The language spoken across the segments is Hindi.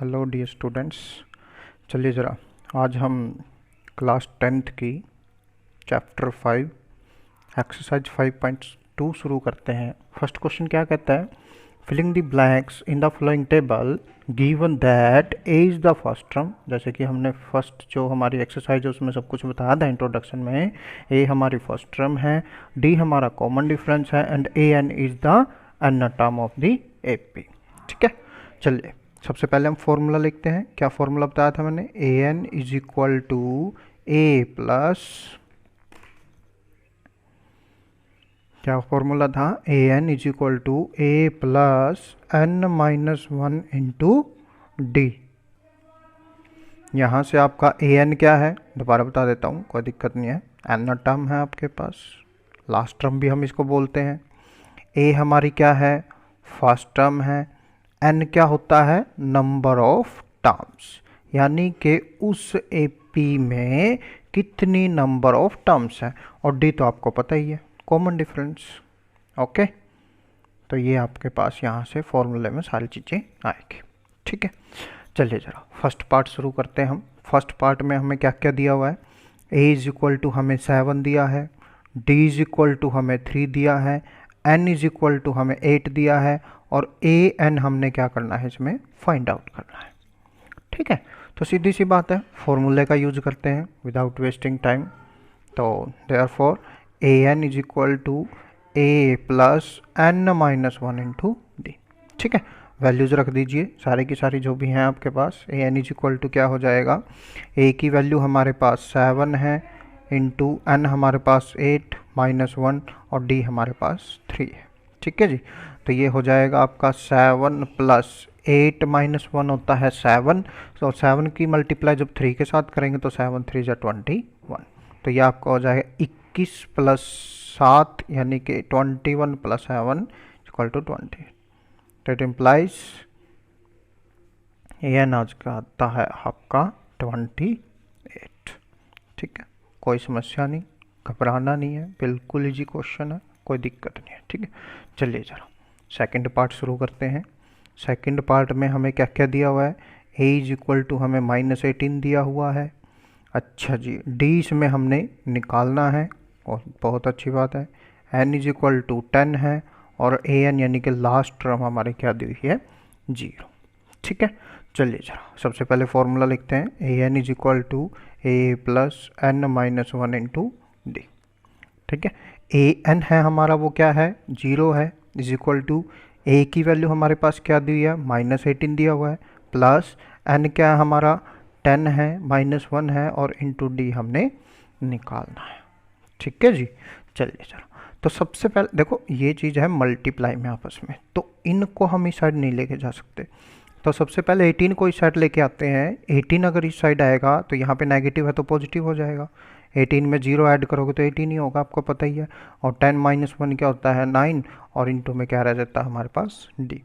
Hello dear students. चलिए ज़रा आज हम क्लास 10th की चैप्टर 5 एक्सरसाइज 5.2 शुरू करते हैं। फर्स्ट क्वेश्चन क्या कहता है, filling the blanks in the following table given that A is the first term. जैसे कि हमने फर्स्ट जो हमारी एक्सरसाइज है उसमें सब कुछ बताया था इंट्रोडक्शन में। ए हमारी फर्स्ट टर्म है, डी हमारा कॉमन डिफरेंस है and A N is the N term of the A P. ठीक है, चलिए सबसे पहले हम फॉर्मूला लिखते हैं। क्या फॉर्मूला बताया था मैंने, a N is equal to A plus, क्या फॉर्मूला था, a N is equal to A plus N minus one into d. यहाँ से आपका ए एन क्या है, दोबारा बता देता हूँ, कोई दिक्कत नहीं है। एन टर्म है आपके पास, लास्ट टर्म भी हम इसको बोलते हैं। ए हमारी क्या है, फर्स्ट टर्म है। एन क्या होता है, नंबर ऑफ टर्म्स, यानी कि उस एपी में कितनी नंबर ऑफ टर्म्स हैं। और डी तो आपको पता ही है, कॉमन डिफरेंस। ओके, तो ये आपके पास यहाँ से फॉर्मूले में सारी चीज़ें आएगी। ठीक है, चलिए ज़रा फर्स्ट पार्ट शुरू करते हैं हम। फर्स्ट पार्ट में हमें क्या क्या दिया हुआ है, ए इज इक्वल टू हमें 7 दिया है, डी इज इक्वल टू हमें 3 दिया है, एन इज इक्वल टू हमें 8 दिया है और ए एन हमने क्या करना है, इसमें फाइंड आउट करना है। ठीक है, तो सीधी सी बात है, फॉर्मूले का यूज करते हैं विदाउट वेस्टिंग टाइम। तो therefore A N is equal to A plus N minus one into D. ठीक है, वैल्यूज़ रख दीजिए सारी की सारी जो भी हैं आपके पास। A N is equal to क्या हो जाएगा, ए की वैल्यू हमारे पास 7 है इंटू एन हमारे पास 8 माइनस 1 और डी हमारे पास 3 है। ठीक है जी, तो ये हो जाएगा आपका 7 प्लस 8 माइनस 1 होता है 7। तो 7 की मल्टीप्लाई जब 3 के साथ करेंगे तो 7 3 जा 21, तो ये आपका हो जाएगा 21 प्लस 7 यानी कि 21 प्लस 7 इक्वल टू 20। तो इट इम्प्लाइज एन आज का आता है आपका 28। ठीक है, कोई समस्या नहीं, घबराना नहीं है, बिल्कुल इजी क्वेश्चन है, कोई दिक्कत नहीं है। ठीक है, चलिए ज़रा सेकंड पार्ट शुरू करते हैं। सेकंड पार्ट में हमें क्या क्या दिया हुआ है, ए इज इक्वल टू हमें -18 दिया हुआ है। अच्छा जी, डी इसमें हमने निकालना है और बहुत अच्छी बात है। एन इज इक्वल टू 10 है और ए एन यानी कि लास्ट टर्म हमारी क्या दी हुई है, 0। ठीक है, चलिए जरा सबसे पहले फॉर्मूला लिखते हैं, a N is equal to A plus N minus one into D. ठीक है, ए एन है हमारा वो क्या है, 0 है, इज इक्वल टू ए की वैल्यू हमारे पास क्या दी है, -18 दिया हुआ है, प्लस एन क्या है हमारा 10 है, -1 है और इंटू डी हमने निकालना है। ठीक है जी, चलिए चलो। तो सबसे पहले देखो ये चीज़ है मल्टीप्लाई में आपस में, तो इनको हम इस साइड नहीं लेके जा सकते। तो सबसे पहले 18 को इस साइड लेके आते हैं। 18 अगर इस साइड आएगा तो यहाँ पे नेगेटिव है तो पॉजिटिव हो जाएगा। 18 में 0 ऐड करोगे तो 18 ही होगा, आपको पता ही है। और 10 माइनस 1 क्या होता है, 9, और इंटू में क्या रह जाता है हमारे पास, डी।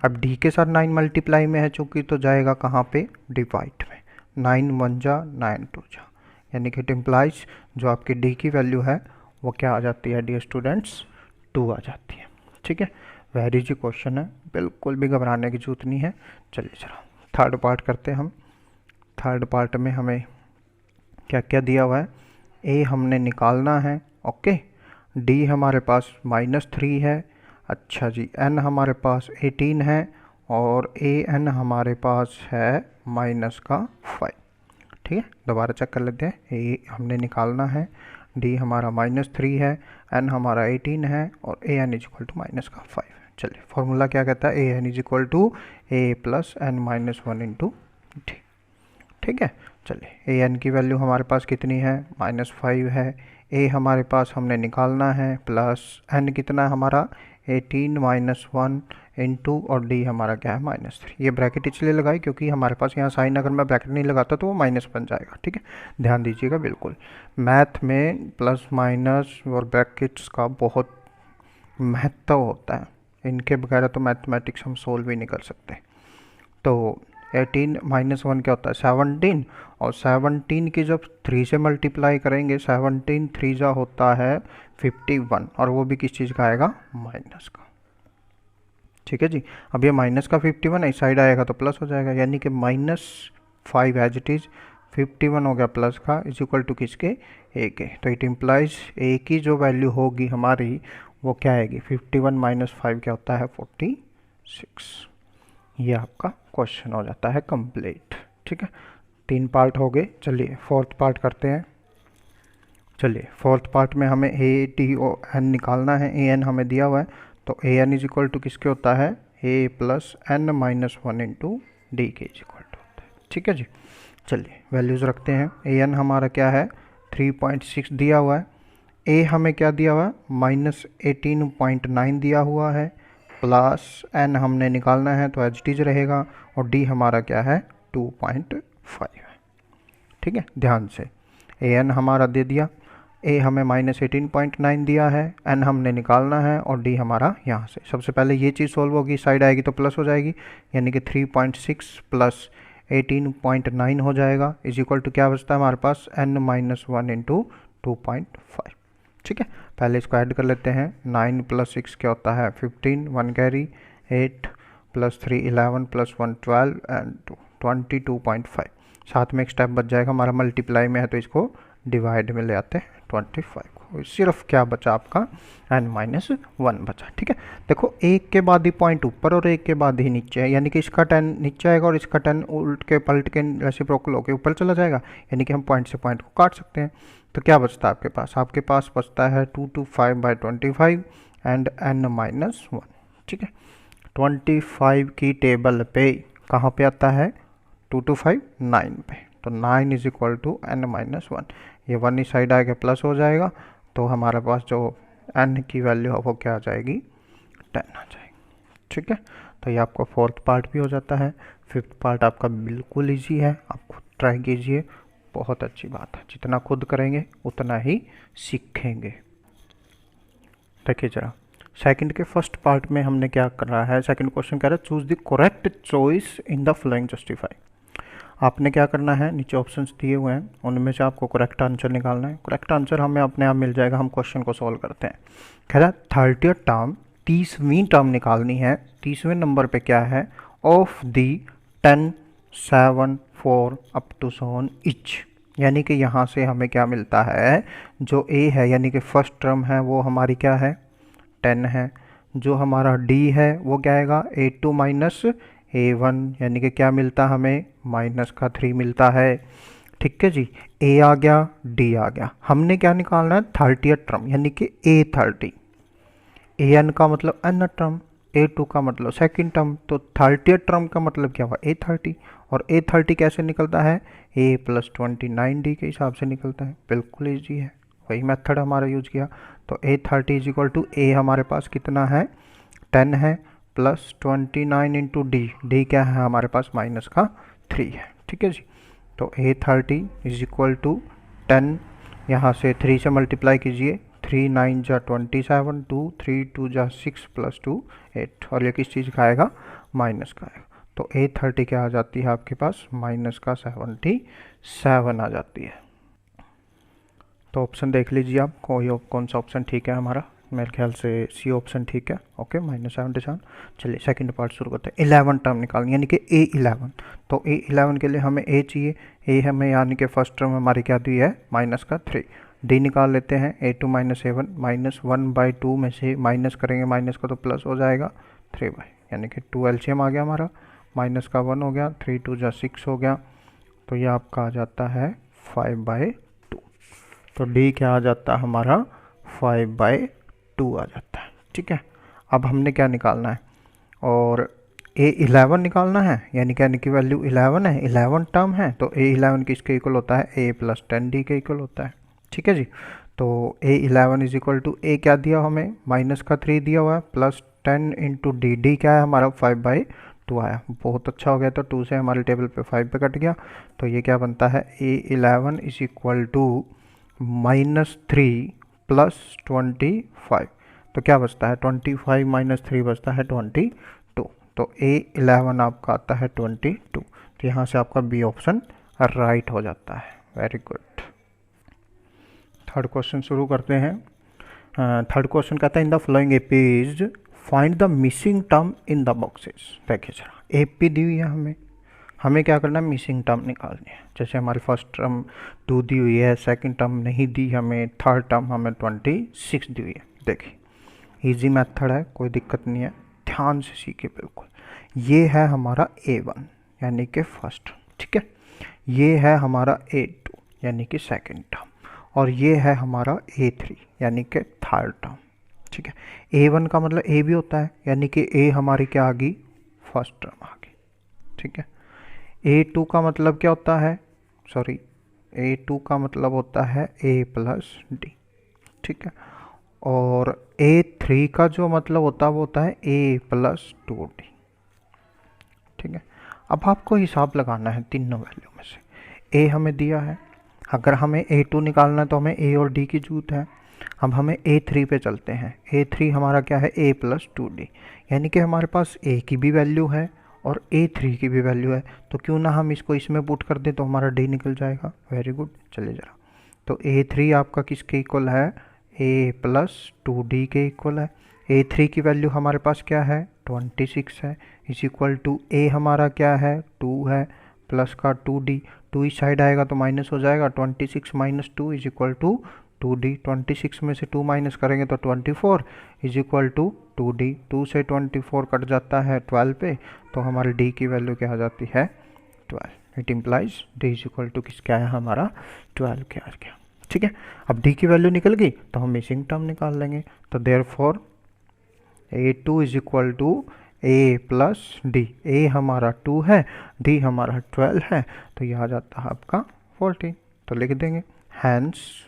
अब डी के साथ 9 मल्टीप्लाई में है चूँकि, तो जाएगा कहाँ पे, डिवाइड में। 9 1 जा 9 2 जा, यानी कि इट इम्प्लाइज जो आपकी डी की वैल्यू है वो क्या आ जाती है डियर स्टूडेंट्स, 2 आ जाती है। ठीक है, वेरी इजी क्वेश्चन है, बिल्कुल भी घबराने की जरूरत नहीं है। चलिए चलो थर्ड पार्ट करते हैं हम। थर्ड पार्ट में हमें क्या क्या दिया हुआ है, ए हमने निकालना है, ओके। डी हमारे पास -3 है, अच्छा जी। एन हमारे पास 18 है और ए एन हमारे पास है -5। ठीक है, दोबारा चेक कर लेते हैं। ए हमने निकालना है, डी हमारा -3 है, एन हमारा 18 है और a N is equal to -5। चलिए फॉर्मूला क्या कहता है, a N is equal to A plus N minus one into D. ठीक है, चलिए ए एन की वैल्यू हमारे पास कितनी है, -5 है। ए हमारे पास हमने निकालना है, प्लस एन कितना है हमारा 18 -1 इंटू और डी हमारा क्या है, -3। ये ब्रैकेट इसलिए लगाई क्योंकि हमारे पास यहाँ साइन अगर मैं ब्रैकेट नहीं लगाता तो वो माइनस बन जाएगा। ठीक है, ध्यान दीजिएगा बिल्कुल, मैथ में प्लस माइनस और ब्रैकेट्स का बहुत महत्व होता है, इनके बगैर तो मैथमेटिक्स हम सोल्व ही नहीं कर सकते। तो 18 -1 क्या होता है, 17, और 17 की जब 3 से मल्टीप्लाई करेंगे, 17 3 जा होता है 51, और वो भी किस चीज़ का आएगा, माइनस का। ठीक है जी। अब ये माइनस का 51 इस साइड आएगा तो प्लस हो जाएगा, यानी कि -5 एज इट इज़ 51 हो गया प्लस का इज इक्वल टू किसके, ए के। तो इट इम्प्लाइज ए की जो वैल्यू होगी हमारी वो क्या आएगी, 51 - 5 क्या होता है, 46। ये आपका क्वेश्चन हो जाता है कंप्लीट। ठीक है, 3 पार्ट हो गए। चलिए फोर्थ पार्ट करते हैं। चलिए फोर्थ पार्ट में हमें ए टी ओ एन निकालना है। ए एन हमें दिया हुआ है, तो a N is equal to किसके होता है, a plus N minus 1 into d के इज इक्वल टू होता है। ठीक है जी। चलिए वैल्यूज़ रखते हैं। ए एन हमारा क्या है, 3.6 दिया हुआ है। ए हमें क्या दिया हुआ है, -18.9 दिया हुआ है, प्लस एन हमने निकालना है तो एच डी रहेगा, और डी हमारा क्या है, 2.5 है। ठीक है, ध्यान से ए एन हमारा दे दिया, ए हमें -18.9 दिया है, एन हमने निकालना है, और डी हमारा यहाँ से। सबसे पहले ये चीज़ सोल्व होगी, साइड आएगी तो प्लस हो जाएगी, यानी कि 3.6 प्लस 18.9 हो जाएगा इज इक्वल टू क्या बचता है हमारे पास, n-1 इंटू 2.5। ठीक है, पहले इसको ऐड कर लेते हैं। 9 + 6 क्या होता है, 15, 1 कैरी, 8 + 3 11 + 1 12 एंड 22.5। साथ में एक स्टेप बच जाएगा हमारा, मल्टीप्लाई में है तो इसको डिवाइड में ले आते हैं 25 को। सिर्फ क्या बचा आपका, n-1 बचा। ठीक है, देखो एक के बाद ही पॉइंट ऊपर और एक के बाद ही नीचे है, यानी कि इसका 10 नीचे आएगा और इसका 10 उल्ट के पलट के रेसिप्रोकल होके ऊपर चला जाएगा, यानी कि हम पॉइंट से पॉइंट को काट सकते हैं। तो क्या बचता है आपके पास, आपके पास बचता है 225/25 एंड n-1। ठीक है, 25 की टेबल पे कहाँ पे आता है, 225 9 पे, तो 9 इज इक्वल टू n-1। ये 1 इस साइड आएगा प्लस हो जाएगा, तो हमारे पास जो n की वैल्यू है वो क्या आ जाएगी, 10 आ जाएगी। ठीक है, तो ये आपका फोर्थ पार्ट भी हो जाता है। फिफ्थ पार्ट आपका बिल्कुल इजी है, आप खुद ट्राई कीजिए, बहुत अच्छी बात है। जितना खुद करेंगे उतना ही सीखेंगे। देखिए जरा, सेकंड के फर्स्ट पार्ट में हमने क्या कर रहा है, सेकंड क्वेश्चन कह रहा है choose the correct choice in the following justify. आपने क्या करना है, नीचे ऑप्शंस दिए हुए हैं, उनमें से आपको करेक्ट आंसर निकालना है। करेक्ट आंसर हमें अपने आप मिल जाएगा, हम क्वेश्चन को सॉल्व करते हैं। कह रहा है 30th टर्म, 30वीं टर्म निकालनी है। 30वें नंबर पे क्या है, of the 10 7 4 up to 7 each, यानी कि यहाँ से हमें क्या मिलता है, जो ए है यानी कि फर्स्ट टर्म है वो हमारी क्या है, 10 है। जो हमारा डी है वो क्या आएगा, A2 - A1, यानी कि क्या मिलता है हमें, -3 मिलता है। ठीक है जी, ए आ गया, डी आ गया। हमने क्या निकालना है, 30th टर्म यानी कि A30। an का मतलब n टर्म, A2 का मतलब सेकंड टर्म, तो 30th टर्म का मतलब क्या हुआ, A30। और A30 कैसे निकलता है, A + 29D के हिसाब से निकलता है। बिल्कुल ईजी है, वही मेथड हमारा यूज किया। तो A30 इज इक्वल टू, ए हमारे पास कितना है, 10 है, प्लस 29 इंटू डी क्या है हमारे पास, -3 है। ठीक है जी, तो A30 इज इक्वल टू 10, यहाँ से 3 से मल्टीप्लाई कीजिए, 3 9 जा 27, 2 3 2 जा 6 + 2 8, और ये किस चीज़ का आएगा, माइनस का आएगा। तो A30 क्या आ जाती है आपके पास, -77 आ जाती है। तो ऑप्शन देख लीजिए आप, कौन सा ऑप्शन ठीक है हमारा, मेरे ख्याल से सी ऑप्शन ठीक है। ओके, -77। चलिए सेकंड पार्ट शुरू करते हैं। 11 टर्म निकालनी, यानी कि A11। तो A11 के लिए हमें A चाहिए, A हमें यानी कि फर्स्ट टर्म हमारी क्या दी है, -3। डी निकाल लेते हैं, A2 - A1, -1/2 में से माइनस करेंगे माइनस का तो प्लस हो जाएगा 3 यानी कि 2 LCM आ गया हमारा, -1 हो गया, 3 2 जा 6 हो गया, तो ये आपका आ जाता है 5/2। तो डी क्या आ जाता है हमारा, 5/2 आ जाता है। ठीक है, अब हमने क्या निकालना है, और A11 निकालना है, यानी कि की वैल्यू 11 है, 11 टर्म है, तो A11 किसके इक्वल होता है, A + 10D के इक्वल होता है। ठीक है जी, तो A11 इज इक्वल टू, ए क्या दिया हमें, -3 दिया हुआ है, प्लस 10 इंटू डी क्या है हमारा, 5/2 आया। बहुत अच्छा हो गया, तो 2 से हमारे टेबल पे 5 पे कट गया, तो ये क्या बनता है, A11 इज इक्वल टू -3 + 25, तो क्या बचता है, 25 - 3 बचता है 22। तो A11 आपका आता है 22, तो यहाँ से आपका बी ऑप्शन राइट हो जाता है। Very good. थर्ड क्वेश्चन शुरू करते हैं। थर्ड क्वेश्चन कहता है, इन the following APs find the missing term in the boxes. देखिए जरा ए पी दी हुई है, हमें क्या करना है, मिसिंग टर्म निकालनी है। जैसे हमारी फर्स्ट टर्म 2 दी हुई है, सेकंड टर्म नहीं दी हमें, थर्ड टर्म हमें 26 दी हुई है। देखिए इजी मेथड है, कोई दिक्कत नहीं है, ध्यान से सीखिए बिल्कुल। ये है हमारा A1 यानी कि फर्स्ट, ठीक है। ये है हमारा A2 यानी कि सेकंड टर्म, और ये है हमारा A3 यानी कि थर्ड टर्म, ठीक है। A1 का मतलब A भी होता है, यानी कि A हमारी क्या आ गई, फर्स्ट टर्म आ गई, ठीक है। A2 का मतलब क्या होता है, सॉरी A2 का मतलब होता है A प्लस डी, ठीक है। और A3 का जो मतलब होता है वो होता है A प्लस 2D, ठीक है। अब आपको हिसाब लगाना है तीनों वैल्यू में से। A हमें दिया है, अगर हमें A2 निकालना है तो हमें A और D की जरूरत है। अब हमें A3 पे चलते हैं। A3 हमारा क्या है, A प्लस 2D, यानी कि हमारे पास A की भी वैल्यू है और A3 की भी वैल्यू है, तो क्यों ना हम इसको इसमें पुट कर दें तो हमारा D निकल जाएगा। वेरी गुड, चलिए जरा। तो A3 आपका किसके इक्वल है, A प्लस 2D के इक्वल है। A3 की वैल्यू हमारे पास क्या है, 26 है, इज इक्वल टू A हमारा क्या है, 2 है, प्लस का 2D, 2 इस साइड आएगा तो माइनस हो जाएगा, 26 minus 2 is equal to 2D। 26 में से 2 माइनस करेंगे तो 24 इज इक्वल टू 2D। 2 से 24 कट जाता है 12 पे, तो हमारे D की वैल्यू क्या आ जाती है, 12। It implies D is equal to किसका है, हमारा 12 के आ गया, ठीक है। अब D की वैल्यू निकल गई तो हम मिसिंग टर्म निकाल लेंगे। तो therefore A2 is equal to A plus D. A हमारा 2 है, D हमारा 12 है, तो यह आ जाता है आपका 14। तो लिख देंगे hence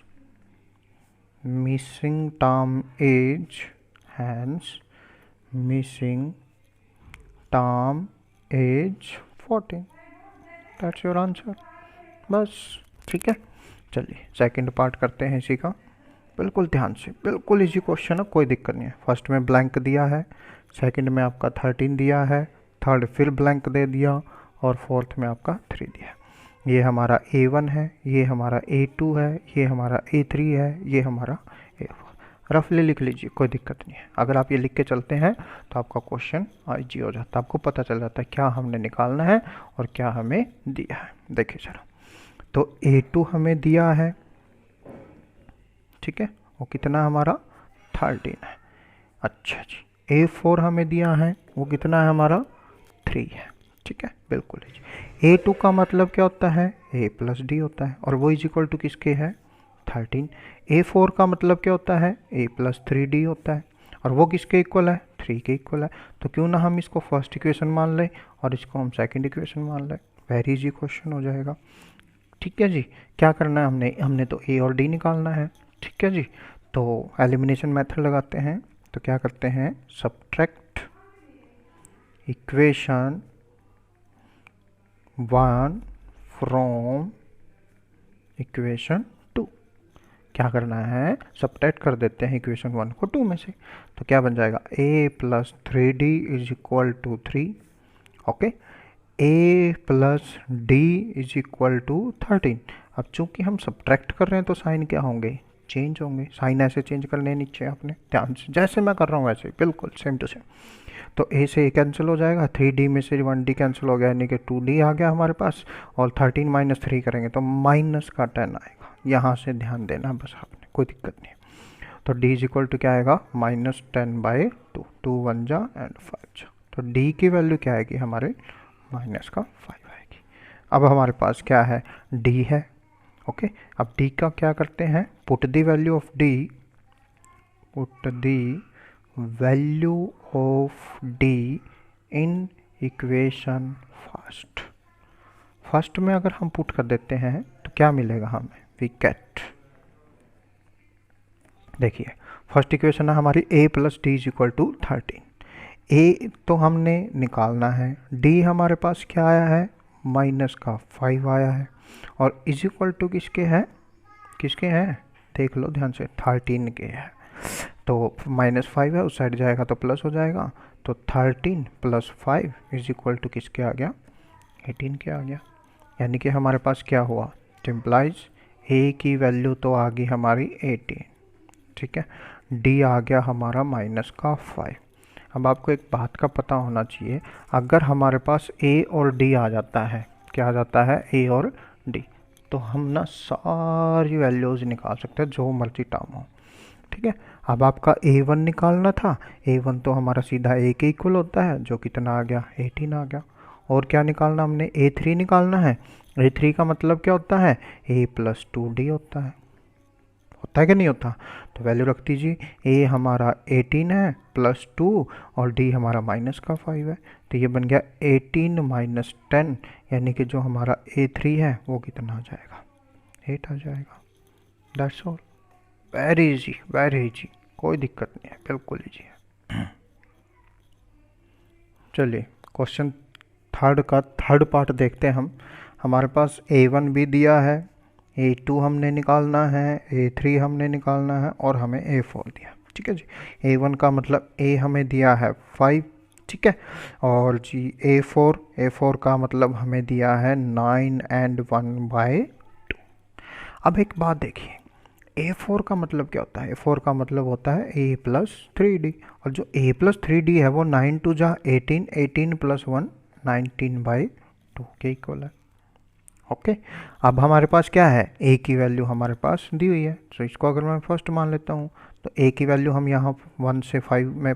missing term is 14। That's your answer, बस, ठीक है। चलिए सेकंड पार्ट करते हैं इसी का, बिल्कुल ध्यान से, बिल्कुल इजी क्वेश्चन है, कोई दिक्कत नहीं है। फर्स्ट में ब्लैंक दिया है, सेकंड में आपका 13 दिया है, थर्ड फिर ब्लैंक दे दिया, और फोर्थ में आपका 3 दिया है। ये हमारा A1 है, ये हमारा A2 है, ये हमारा A3 है, ये हमारा A4। रफली लिख लीजिए, कोई दिक्कत नहीं है। अगर आप ये लिख के चलते हैं तो आपका क्वेश्चन ईजी हो जाता है, आपको पता चल जाता है क्या हमने निकालना है और क्या हमें दिया है। देखिए जरा, तो A2 हमें दिया है, ठीक है, वो कितना हमारा 13 है। अच्छा जी, A4 हमें दिया है, वो कितना है हमारा 3 है, ठीक है, बिल्कुल जी। A2 का मतलब क्या होता है, A प्लस डी होता है, और वो इज इक्वल टू किसके है, 13। A4 का मतलब क्या होता है, A प्लस 3D होता है, और वो किसके इक्वल है, 3 के इक्वल है। तो क्यों ना हम इसको फर्स्ट इक्वेशन मान लें और इसको हम सेकंड इक्वेशन मान लें, वेरी इजी क्वेश्चन हो जाएगा, ठीक है जी। क्या करना है, हमने तो A और D निकालना है, ठीक है जी। तो एलिमिनेशन मेथड लगाते हैं, तो क्या करते हैं, सब्ट्रैक्ट इक्वेशन 1 फ्रॉम इक्वेशन 2। क्या करना है, सब्ट्रैक्ट कर देते हैं इक्वेशन 1 को 2 में से, तो क्या बन जाएगा, A plus 3D is equal to 3, okay. A plus D is equal to 13। अब चूंकि हम सब्ट्रैक्ट कर रहे हैं तो साइन क्या होंगे, चेंज होंगे। साइन ऐसे चेंज करने नीचे आपने ध्यान से, जैसे मैं कर रहा हूँ वैसे बिल्कुल सेम टू सेम। तो A से A कैंसिल हो जाएगा, 3D में से 1D कैंसिल हो गया, यानी कि 2D आ गया हमारे पास, और 13 माइनस 3 करेंगे तो माइनस का 10 आएगा। यहाँ से ध्यान देना बस आपने, कोई दिक्कत नहीं। तो D इज इक्वल टू क्या आएगा, -10/2, 2 1 जा एंड 5 जा। तो D की वैल्यू क्या आएगी हमारे, माइनस का 5 आएगी। अब हमारे पास क्या है, D है, ओके। अब D का क्या करते हैं, put the value of D, put the value of D in equation first में अगर हम पुट कर देते हैं तो क्या मिलेगा हमें, वी गेट, देखिए फर्स्ट इक्वेशन है हमारी A plus D is equal to 13। A तो हमने निकालना है, D हमारे पास क्या आया है, माइनस का 5 आया है, और इज इक्वल टू किसके हैं, देख लो ध्यान से, 13 के है। तो -5 है, उस साइड जाएगा तो प्लस हो जाएगा, तो 13 प्लस 5 इज इक्वल टू किसके आ गया, 18 के आ गया। यानी कि हमारे पास क्या हुआ, इम्प्लाइज A की वैल्यू तो आ गई हमारी 18, ठीक है, D आ गया हमारा माइनस का 5। अब आपको एक बात का पता होना चाहिए, अगर हमारे पास ए और डी आ जाता है, क्या आ जाता है, ए और डी, तो हम ना सारी वैल्यूज़ निकाल सकते हैं जो मर्जी टर्म हो, ठीक है। अब आपका A1 निकालना था, A1 तो हमारा सीधा A के इक्वल होता है, जो कितना आ गया, 18 आ गया। और क्या निकालना हमने, A3 निकालना है। A3 का मतलब क्या होता है, A प्लस 2D होता है कि नहीं होता। तो वैल्यू रख दीजिए, A हमारा 18 है प्लस 2 और D हमारा माइनस का 5 है, तो ये बन गया 18 माइनस 10, यानी कि जो हमारा A3 है वो कितना आ जाएगा, 8 आ जाएगा। That's all, very easy, very easy, कोई दिक्कत नहीं है, बिल्कुल इजी है। चलिए क्वेश्चन थर्ड का थर्ड पार्ट देखते हैं हम। हमारे पास A1 भी दिया है, A2 हमने निकालना है, A3 हमने निकालना है और हमें A4 दिया, ठीक है जी। A1 का मतलब A हमें दिया है 5, ठीक है, और जी A4 का मतलब हमें दिया है 9 एंड 1/2। अब एक बात देखिए, A4 का मतलब क्या होता है, A4 का मतलब होता है A प्लस 3D, और जो A प्लस 3D है वो 9 टू जा 18, 18 प्लस 1 19/2 के इक्वल है। ओके, अब हमारे पास क्या है, A की वैल्यू हमारे पास दी हुई है, तो इसको अगर मैं फर्स्ट मान लेता हूँ तो A की वैल्यू हम यहाँ 1 से 5 में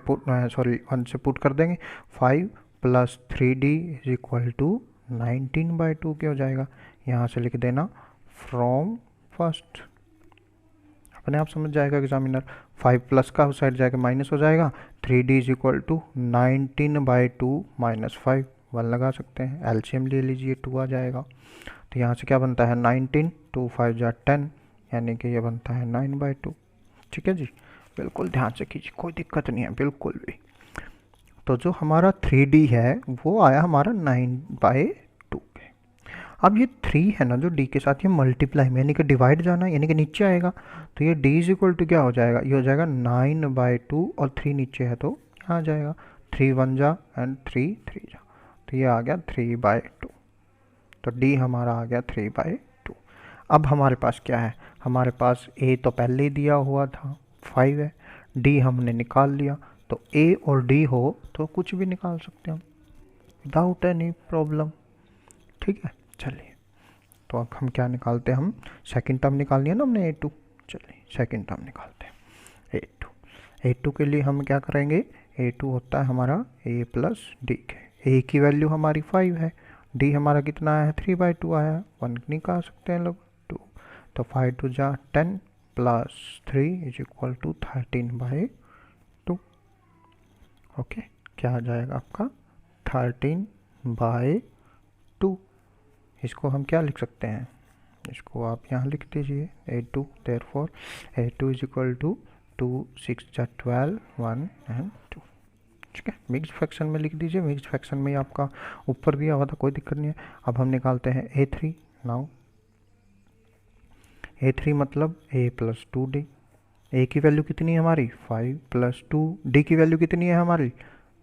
सॉरी 1 से पुट कर देंगे, 5 plus 3D is equal to 19/2 क्या हो जाएगा, यहाँ से लिख देना फ्रॉम फर्स्ट, अपने आप समझ जाएगा एग्जामिनर। 5 प्लस का उस साइड जाके माइनस हो जाएगा, 3D is equal to 19/2 minus 5, 1 लगा सकते हैं, एलसीएम ले लीजिए, 2 आ जाएगा। तो यहाँ से क्या बनता है, 19, 2 5 जा 10, यानी कि ये बनता है 9/2, ठीक है जी। बिल्कुल ध्यान से कीजिए, कोई दिक्कत नहीं है बिल्कुल भी। तो जो हमारा 3D है वो आया हमारा 9/2 के। अब ये 3 है ना जो D के साथ ये मल्टीप्लाई में यानी कि डिवाइड जाना है, यानी कि नीचे आएगा, तो ये D इज इक्वल टू क्या हो जाएगा, ये हो जाएगा 9/2 और 3 नीचे है तो यहाँ आ जाएगा, 3 1 जा एंड 3 3 जा, तो ये आ गया 3/2, तो D हमारा आ गया 3/2। अब हमारे पास क्या है, हमारे पास A तो पहले ही दिया हुआ था 5 है, D हमने निकाल लिया, तो A और D हो तो कुछ भी निकाल सकते हैं हम विदाउट एनी प्रॉब्लम, ठीक है। चलिए तो अब हम क्या निकालते हैं, हम सेकंड टर्म निकालनी है ना हमने A2, चलिए सेकंड टर्म निकालते हैं A2 के लिए हम क्या करेंगे, A2 होता है हमारा A प्लस डी के, A की वैल्यू हमारी 5 है, D हमारा कितना आया है, 3/2 आया है, 1 निकाल सकते हैं लोग 2, तो 5 2 जा 10 plus 3 is equal to 13/2। Okay, क्या आ जाएगा आपका 13/2। इसको हम क्या लिख सकते हैं, इसको आप यहाँ लिख दीजिए A2, therefore A2 is equal to 2 6 जा 12 1 एंड 2, ठीक है। मिक्स्ड फ्रैक्शन में लिख दीजिए, मिक्स्ड फ्रैक्शन में आपका ऊपर दिया हुआ था, कोई दिक्कत नहीं है। अब हम निकालते हैं A3 नाउ, A3 मतलब A प्लस 2D, A की वैल्यू कितनी है हमारी 5 प्लस 2, D की वैल्यू कितनी है हमारी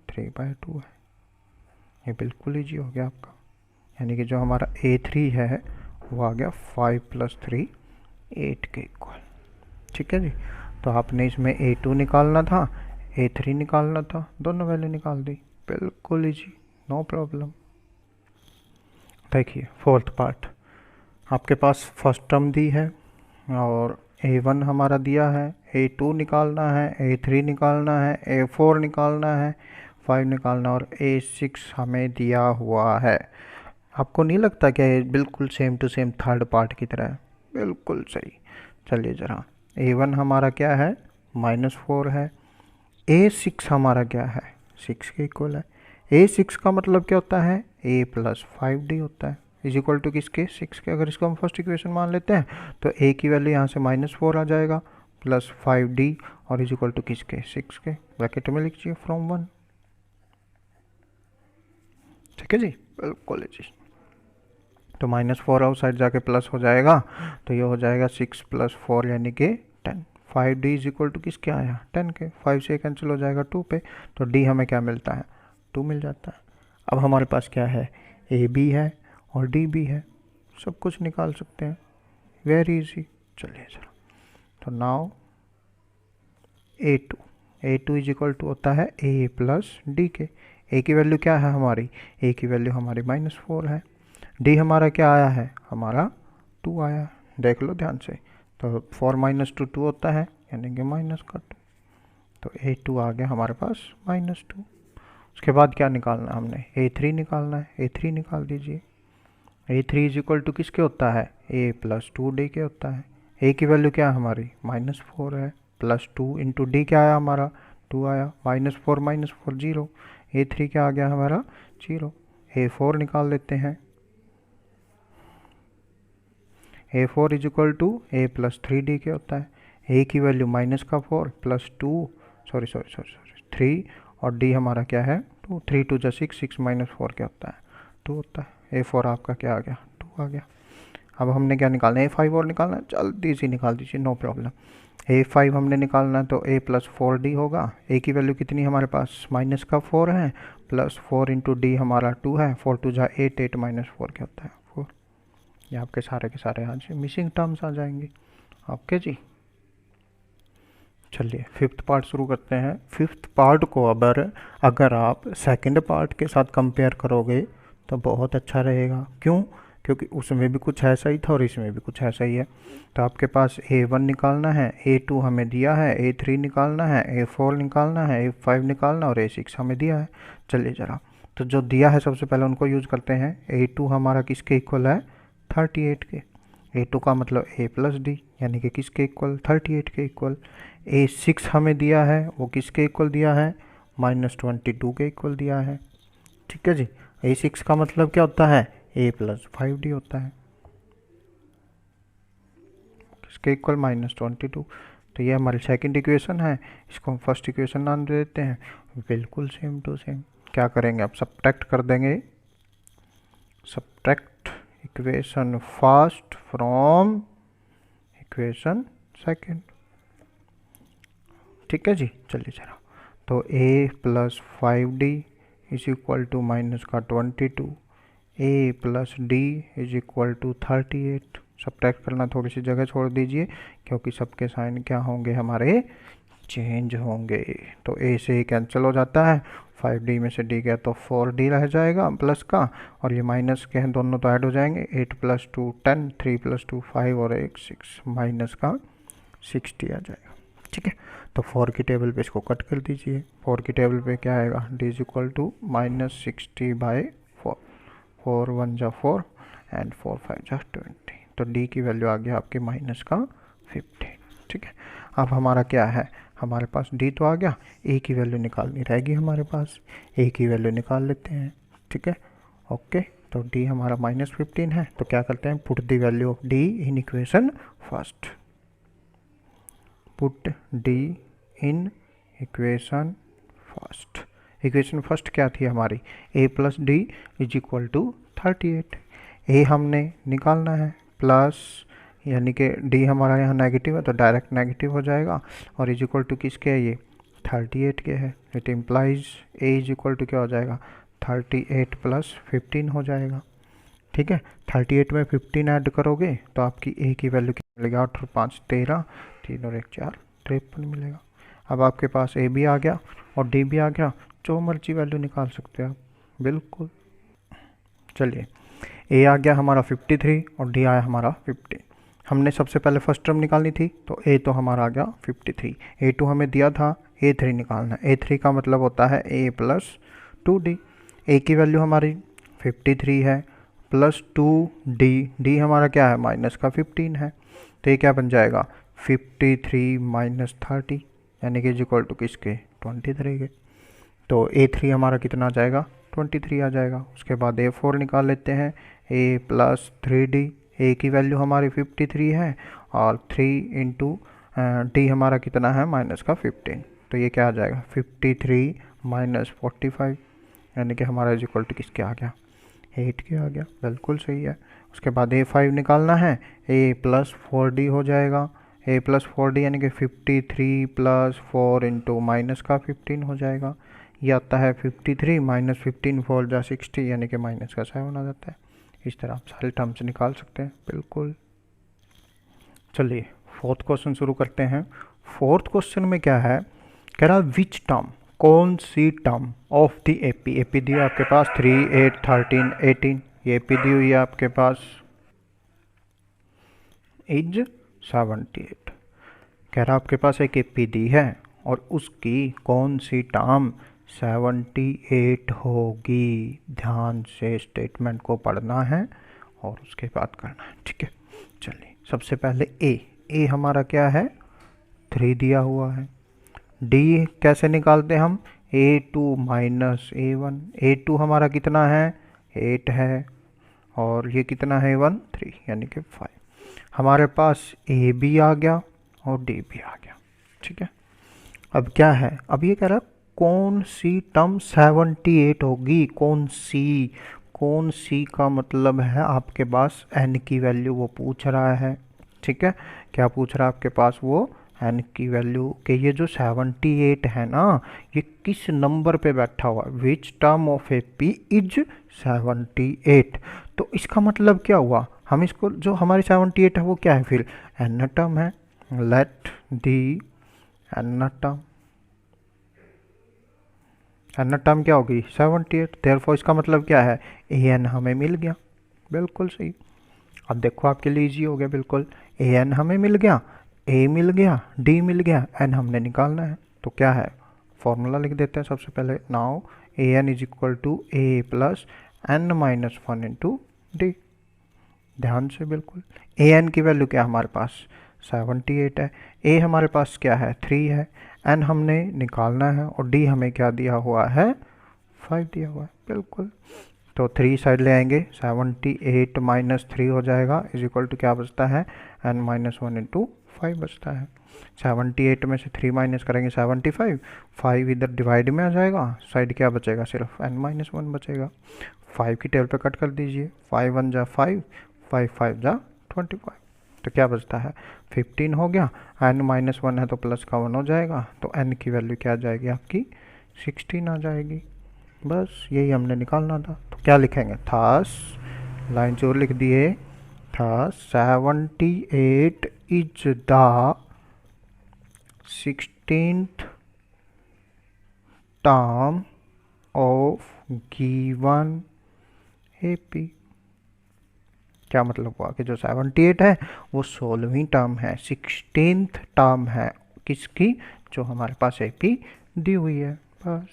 3/2 है, ये बिल्कुल ईजी हो गया आपका, यानी कि जो हमारा A3 है वो आ गया 5 प्लस 3 8 के इक्वल, ठीक है जी। तो आपने इसमें A2 निकालना था, A3 निकालना था, दोनों वैल्यू निकाल दी, बिल्कुल इजी, नो प्रॉब्लम। देखिए फोर्थ पार्ट, आपके पास फर्स्ट टर्म दी है और A1 हमारा दिया है, A2 निकालना है, A3 निकालना है, A4 निकालना है, 5 निकालना और A6 हमें दिया हुआ है। आपको नहीं लगता क्या ये बिल्कुल same to same third part की तरह है, बिल्कुल सही। चलिए ज़रा, A1 हमारा क्या है -4 है, A6 हमारा क्या है 6 के इक्वल है, A6 का मतलब क्या होता है, A प्लस 5D होता है, इज इक्वल टू किसके 6 के। अगर इसको हम फर्स्ट इक्वेशन मान लेते हैं तो A की वैल्यू यहाँ से -4 आ जाएगा प्लस 5D और इज इक्वल टू किसके 6 के, ब्रैकेट में लिखिए फ्रॉम 1, ठीक है जी, बिल्कुल जी। तो -4 आउट साइड जाके प्लस हो जाएगा, तो ये हो जाएगा 6 प्लस 4 यानी कि 10, 5D इज इक्वल टू किसके आया 10 के, 5 से कैंसिल हो जाएगा 2 पे, तो D हमें क्या मिलता है 2 मिल जाता है। अब हमारे पास क्या है, A भी है और D भी है, सब कुछ निकाल सकते हैं, वेरी इजी। चलिए चलो, तो now A2 is equal to होता है A प्लस डी के। ए की वैल्यू क्या है हमारी, ए की वैल्यू हमारी -4 है। डी हमारा क्या आया है, हमारा 2 आया, देख लो ध्यान से। तो 4 - 2 2 होता है, यानी कि -2। तो A2 आ गया हमारे पास -2। उसके बाद क्या निकालना है हमने, A3 निकालना है। A3 निकाल दीजिए। A3 इज इक्वल टू किसके होता है, A प्लस 2D के होता है। A की वैल्यू क्या है हमारी, -4 है, +2 इंटू डी क्या आया हमारा, 2 आया, -4 -4 0। A3 क्या आ गया हमारा, 0। A4 निकाल लेते हैं। A4 is equal to A plus 3D के होता है। A की वैल्यू -4 +2 3 और D हमारा क्या है 2, 3 2 6 6 -4 क्या होता है 2 होता है। A4 आपका क्या आ गया 2 आ गया। अब हमने क्या निकालना है, A5 और निकालना है, जल्दी से निकाल दीजिए, नो प्रॉब्लम। A5 हमने निकालना है तो A प्लस 4D होगा। A की वैल्यू कितनी हमारे पास -4 है, +4 इंटू डी हमारा 2 है, 4 2 8 8 -4 क्या होता है 4। ये आपके सारे के सारे आज मिसिंग टर्म्स आ जाएंगे आपके जी। चलिए फिफ्थ पार्ट शुरू करते हैं। फिफ्थ पार्ट को अगर आप सेकंड पार्ट के साथ कंपेयर करोगे तो बहुत अच्छा रहेगा। क्यों, क्योंकि उसमें भी कुछ ऐसा ही था और इसमें भी कुछ ऐसा ही है। तो आपके पास A1 निकालना है, A2 हमें दिया है, A3 निकालना है, A4 निकालना है, A5 निकालना और A6 हमें दिया है। चलिए ज़रा, तो जो दिया है सबसे पहले उनको यूज़ करते हैं। A2 हमारा किसके इक्वल है 38 के। A2 का मतलब A प्लस डी, यानी कि किसके इक्वल 38 के इक्वल। A6 हमें दिया है, वो किसके इक्वल दिया है -22 के इक्वल दिया है। ठीक है जी। A6 का मतलब क्या होता है A प्लस 5D होता है, किसके इक्वल -22। तो ये हमारी सेकंड इक्वेशन है, इसको हम फर्स्ट इक्वेशन नाम दे देते हैं। बिल्कुल सेम टू सेम। क्या करेंगे, अब सब्ट्रैक्ट कर देंगे, subtract equation first from equation second. ठीक है जी। चलिए जरा, तो A plus 5D is equal to -22, A plus D is equal to 38। Subtract करना थोड़ी सी जगह छोड़ दीजिए, क्योंकि सबके साइन क्या होंगे हमारे चेंज होंगे। तो A से कैंसिल हो जाता है, 5D में से D गया तो 4D रह जाएगा प्लस का, और ये माइनस के हैं दोनों तो ऐड हो जाएंगे। 8 + 2 10, 3 + 2 5 और 1 6, माइनस का 60 आ जाएगा। ठीक है, तो 4 की टेबल पे इसको कट कर दीजिए। 4 की टेबल पे क्या आएगा, D इज इक्वल टू -60/4, 4 1 जा 4 एंड 4 5 जा 20। तो D की वैल्यू आ गया आपके -15। ठीक है, अब हमारा क्या है, हमारे पास D तो आ गया, A की वैल्यू निकालनी रहेगी हमारे पास। A की वैल्यू निकाल लेते हैं। ठीक है, ओके। तो D हमारा -15 है, तो क्या करते हैं, put the value of D in equation first. Put D in equation first. Equation first क्या थी हमारी, A plus D is equal to 38। A हमने निकालना है, प्लस यानी कि D हमारा यहाँ नेगेटिव है तो डायरेक्ट नेगेटिव हो जाएगा, और इज इक्वल टू किसके है, ये 38 के है। It implies A is equal to क्या हो जाएगा 38 + 15 हो जाएगा। ठीक है, 38 में 15 ऐड करोगे तो आपकी A की वैल्यू क्या मिलेगा, 8 और 5 13, 3 और 1 4, 53 मिलेगा। अब आपके पास A भी आ गया और D भी आ गया, जो मर्जी वैल्यू निकाल सकते हो आप, बिल्कुल। चलिए, A आ गया हमारा 53 और D आया हमारा 15। हमने सबसे पहले फर्स्ट टर्म निकालनी थी, तो A तो हमारा आ गया 53। A2 हमें दिया था, A3 निकालना है। A3 का मतलब होता है A प्लस 2D। A की वैल्यू हमारी 53 है, प्लस 2D, D हमारा क्या है -15 है। तो ये क्या बन जाएगा 53 - 30, यानी कि इक्वल टू किसके 23 के। तो A3 हमारा कितना आ जाएगा 23 आ जाएगा। उसके बाद A4 निकाल लेते हैं, A प्लस 3D। A की वैल्यू हमारी 53 है और 3 इंटू D हमारा कितना है -15। तो ये क्या आ जाएगा 53 - 45, यानी कि हमारा इक्वल टू किसके आ गया 8 के आ गया, बिल्कुल सही है। उसके बाद A5 निकालना है, A प्लस 4D हो जाएगा। A प्लस 4D यानी कि 53 + 4 इंटू -15 हो जाएगा। ये आता है 53 - 15 4 जा 60, यानी कि -7 आ जाता है। इस तरह आप सारे टर्म्स निकाल सकते हैं, बिल्कुल। चलिए फोर्थ क्वेश्चन शुरू करते हैं। फोर्थ क्वेश्चन में क्या है कह रहा विच टर्म, कौन सी term of the AP, AP दी आपके पास 3, 8, 13, 18, ये एपी दी हुई है आपके पास इज 78। कह रहा आपके पास एक एपी दी है और उसकी कौन सी टर्म 78 होगी। ध्यान से स्टेटमेंट को पढ़ना है और उसके बाद करना है, ठीक है। चलिए सबसे पहले ए हमारा क्या है 3 दिया हुआ है। डी कैसे निकालते हम, A2 माइनस A1, A2 हमारा कितना है 8 है और ये कितना है 1 3 यानी कि 5। हमारे पास ए भी आ गया और डी भी आ गया, ठीक है। अब क्या है, अब ये कह रहा है कौन सी टर्म 78 होगी, कौन सी का मतलब है आपके पास n की वैल्यू वो पूछ रहा है, ठीक है। क्या पूछ रहा है आपके पास वो n की वैल्यू के ये जो 78 है ना ये किस नंबर पे बैठा हुआ, which term of A P is 78। तो इसका मतलब क्या हुआ, हम इसको जो हमारी 78 है वो क्या है फिर n टर्म है, लेट दी n टर्म क्या होगी 78, देयरफॉर इसका मतलब क्या है an हमें मिल गया, बिल्कुल सही। अब देखो आपके लिए इजी हो गया बिल्कुल, an हमें मिल गया, a मिल गया, d मिल गया, n हमने निकालना है। तो क्या है फॉर्मूला लिख देते हैं सबसे पहले, now an is equal to a plus n minus 1 into D. ध्यान से बिल्कुल, an की वैल्यू क्या हमारे पास 78 है, a हमारे पास क्या है 3 है, n हमने निकालना है और d हमें क्या दिया हुआ है 5 दिया हुआ है, बिल्कुल। तो 3 साइड ले आएंगे, 78 माइनस 3 हो जाएगा इज इक्वल टू क्या बचता है n माइनस 1 इंटू 5 बचता है। 78 में से 3 माइनस करेंगे 75, 5 इधर डिवाइड में आ जाएगा, साइड क्या बचेगा सिर्फ n माइनस 1 बचेगा। 5 की टेबल पे कट कर दीजिए, 5 1 जा 5, 5 5 जा 25, तो क्या बचता है 15 हो गया, n माइनस 1 है तो प्लस का 1 हो जाएगा, तो n की वैल्यू क्या आ जाएगी आपकी 16 आ जाएगी। बस यही हमने निकालना था। तो क्या लिखेंगे, थस लाइन जोर लिख दिए, thus 78 is the 16th term of given AP. क्या मतलब हुआ कि जो 78 है वो 16वीं टर्म है, 16th टर्म है किसकी, जो हमारे पास एपी दी हुई है, बस।